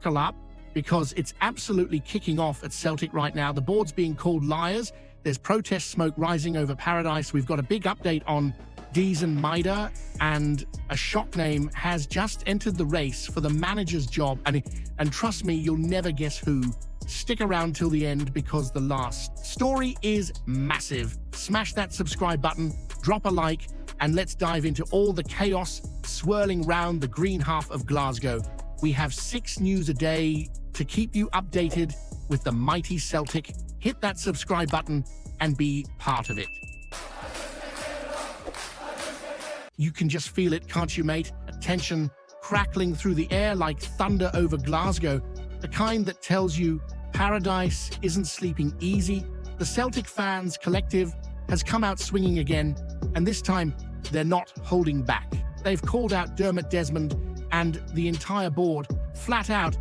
buckle up because it's absolutely kicking off at Celtic right now. The board's being called liars. There's protest smoke rising over Paradise. We've got a big update on Daizen Maeda, and a shock name has just entered the race for the manager's job. And trust me, you'll never guess who. Stick around till the end because the last story is massive. Smash that subscribe button, drop a like, and let's dive into all the chaos swirling round the green half of Glasgow. We have 6 news a day to keep you updated with the mighty Celtic. Hit that subscribe button and be part of it. You can just feel it, can't you, mate? A tension crackling through the air like thunder over Glasgow. The kind that tells you Paradise isn't sleeping easy. The Celtic Fans Collective has come out swinging again, and this time they're not holding back. They've called out Dermot Desmond and the entire board, flat out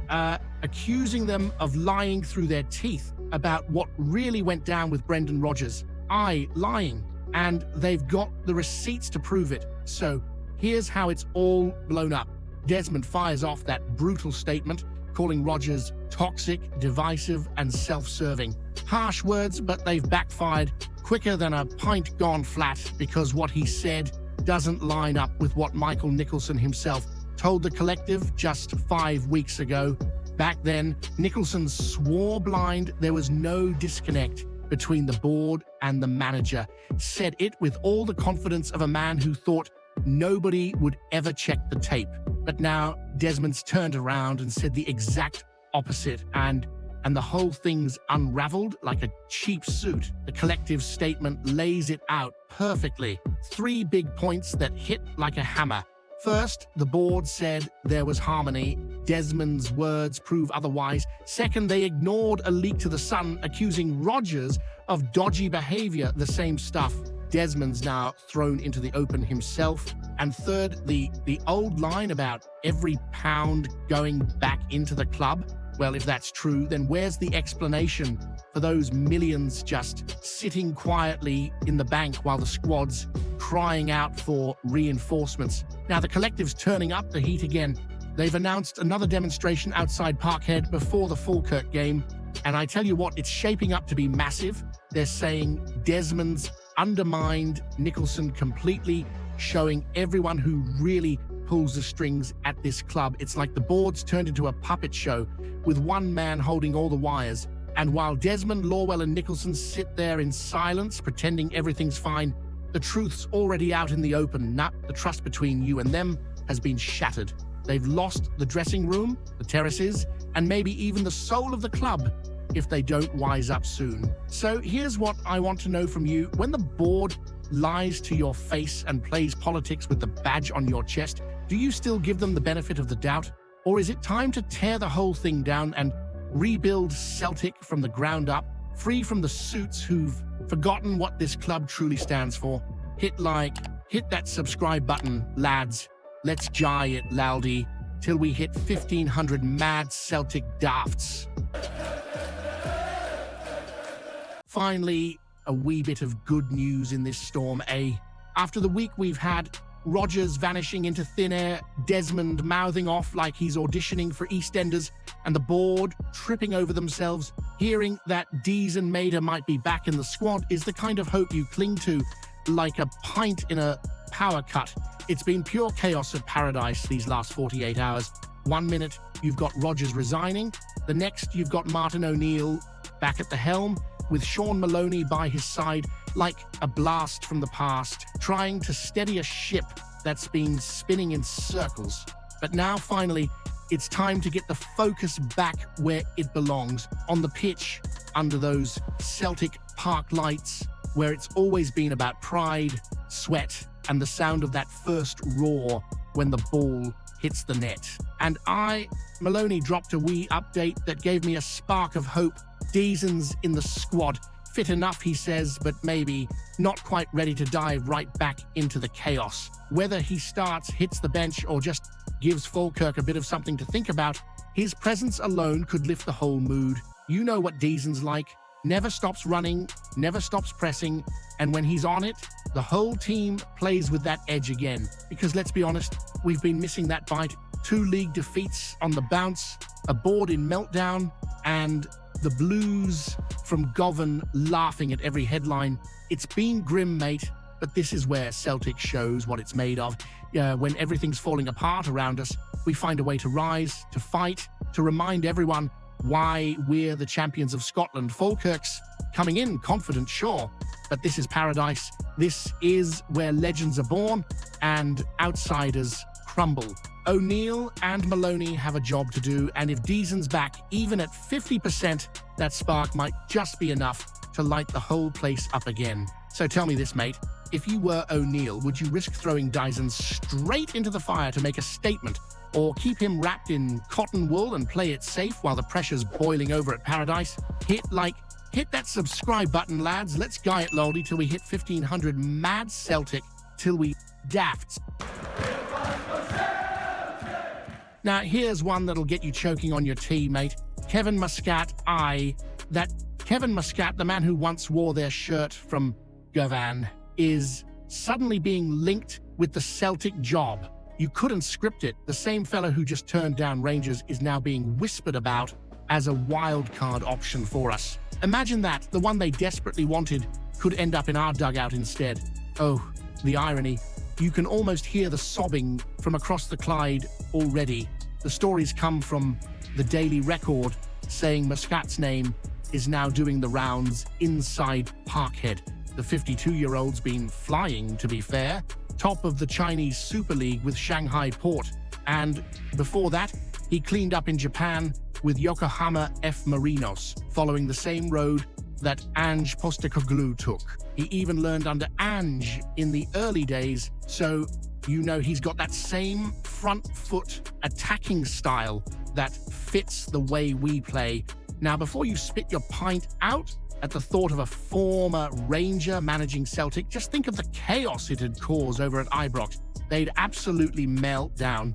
accusing them of lying through their teeth about what really went down with Brendan Rodgers. Lying. And they've got the receipts to prove it. So here's how it's all blown up. Desmond fires off that brutal statement, calling Rodgers toxic, divisive, and self-serving. Harsh words, but they've backfired quicker than a pint gone flat because what he said doesn't line up with what Michael Nicholson himself told the collective just 5 weeks ago. Back then, Nicholson swore blind there was no disconnect between the board and the manager, said it with all the confidence of a man who thought nobody would ever check the tape. But now Desmond's turned around and said the exact opposite, and the whole thing's unraveled like a cheap suit. The collective statement lays it out perfectly. 3 big points that hit like a hammer. First, the board said there was harmony. Desmond's words prove otherwise. Second, they ignored a leak to the Sun accusing Rodgers of dodgy behavior, the same stuff Desmond's now thrown into the open himself. And third, the old line about every pound going back into the club. Well, if that's true, then where's the explanation for those millions just sitting quietly in the bank while the squad's crying out for reinforcements? Now, the collective's turning up the heat again. They've announced another demonstration outside Parkhead before the Falkirk game, and I tell you what, it's shaping up to be massive. They're saying Desmond's undermined Nicholson completely, showing everyone who really pulls the strings at this club. It's like the board's turned into a puppet show with one man holding all the wires. And while Desmond, Lawwell, and Nicholson sit there in silence, pretending everything's fine, the truth's already out in the open. The trust between you and them has been shattered. They've lost the dressing room, the terraces, and maybe even the soul of the club if they don't wise up soon. So here's what I want to know from you. When the board lies to your face and plays politics with the badge on your chest, do you still give them the benefit of the doubt? Or is it time to tear the whole thing down and rebuild Celtic from the ground up, free from the suits who've forgotten what this club truly stands for? Hit like, hit that subscribe button, lads. Let's jai it loudy till we hit 1,500 mad Celtic dafts. Finally, a wee bit of good news in this storm, eh? After the week we've had, Rodgers vanishing into thin air, Desmond mouthing off like he's auditioning for EastEnders, and the board tripping over themselves, hearing that Daizen Maeda might be back in the squad is the kind of hope you cling to like a pint in a power cut. It's been pure chaos at Paradise these last 48 hours. 1 minute, you've got Rodgers resigning. The next, you've got Martin O'Neill back at the helm, with Shaun Maloney by his side like a blast from the past, trying to steady a ship that's been spinning in circles. But now, finally, it's time to get the focus back where it belongs, on the pitch, under those Celtic Park lights, where it's always been about pride, sweat, and the sound of that first roar when the ball hits the net. And Maloney dropped a wee update that gave me a spark of hope. Daizen's in the squad. Fit enough, he says, but maybe not quite ready to dive right back into the chaos. Whether he starts, hits the bench, or just gives Falkirk a bit of something to think about, his presence alone could lift the whole mood. You know what Daizen's like. Never stops running, never stops pressing, and when he's on it, the whole team plays with that edge again. Because let's be honest, we've been missing that bite. 2 league defeats on the bounce, a board in meltdown, and the blues from Govan laughing at every headline. It's been grim, mate, but this is where Celtic shows what it's made of. When everything's falling apart around us, we find a way to rise, to fight, to remind everyone why we're the champions of Scotland. Falkirk's coming in confident, sure, but this is paradise. This is where legends are born and outsiders crumble. O'Neill and Maloney have a job to do, and if Daizen's back, even at 50%, that spark might just be enough to light the whole place up again. So tell me this, mate. If you were O'Neill, would you risk throwing Daizen straight into the fire to make a statement, or keep him wrapped in cotton wool and play it safe while the pressure's boiling over at Paradise? Hit that subscribe button, lads. Let's guy it lolly till we hit 1,500 mad Celtic, till we dafts. Now, here's one that'll get you choking on your tea, mate. Kevin Muscat, Kevin Muscat, the man who once wore their shirt from Govan, is suddenly being linked with the Celtic job. You couldn't script it. The same fellow who just turned down Rangers is now being whispered about as a wildcard option for us. Imagine that, the one they desperately wanted could end up in our dugout instead. Oh, the irony. You can almost hear the sobbing from across the Clyde already. The stories come from the Daily Record saying Muscat's name is now doing the rounds inside Parkhead. The 52-year-old's been flying, to be fair, top of the Chinese Super League with Shanghai Port. And before that, he cleaned up in Japan with Yokohama F. Marinos, following the same road that Ange Postecoglou took. He even learned under Ange in the early days, so you know he's got that same front foot attacking style that fits the way we play. Now, before you spit your pint out at the thought of a former Ranger managing Celtic, just think of the chaos it had caused over at Ibrox. They'd absolutely melt down.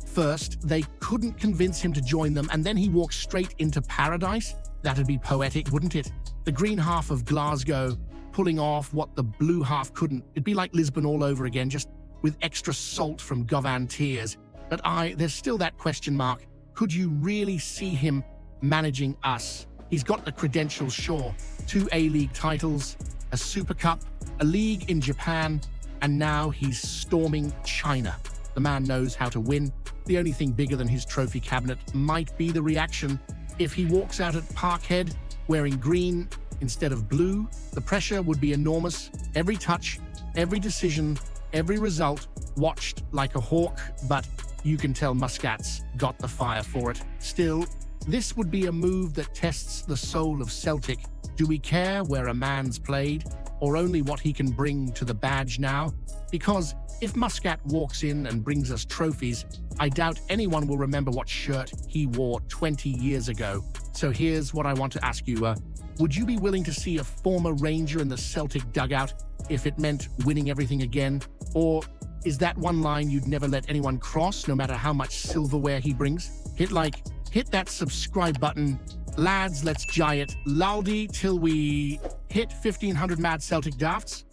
First, they couldn't convince him to join them, and then he walked straight into Paradise. That'd be poetic, wouldn't it? The green half of Glasgow pulling off what the blue half couldn't. It'd be like Lisbon all over again, just with extra salt from Govan tears. But there's still that question mark. Could you really see him managing us? He's got the credentials, sure. 2 A-League titles, a Super Cup, a league in Japan, and now he's storming China. The man knows how to win. The only thing bigger than his trophy cabinet might be the reaction. If he walks out at Parkhead wearing green instead of blue, the pressure would be enormous. Every touch, every decision, every result watched like a hawk, but you can tell Muscat's got the fire for it. Still, this would be a move that tests the soul of Celtic. Do we care where a man's played, or only what he can bring to the badge now? Because if Muscat walks in and brings us trophies, I doubt anyone will remember what shirt he wore 20 years ago. So here's what I want to ask you. Would you be willing to see a former Ranger in the Celtic dugout if it meant winning everything again? Or is that one line you'd never let anyone cross, no matter how much silverware he brings? Hit that subscribe button. Lads, let's giant laldi till we hit 1,500 mad Celtic drafts.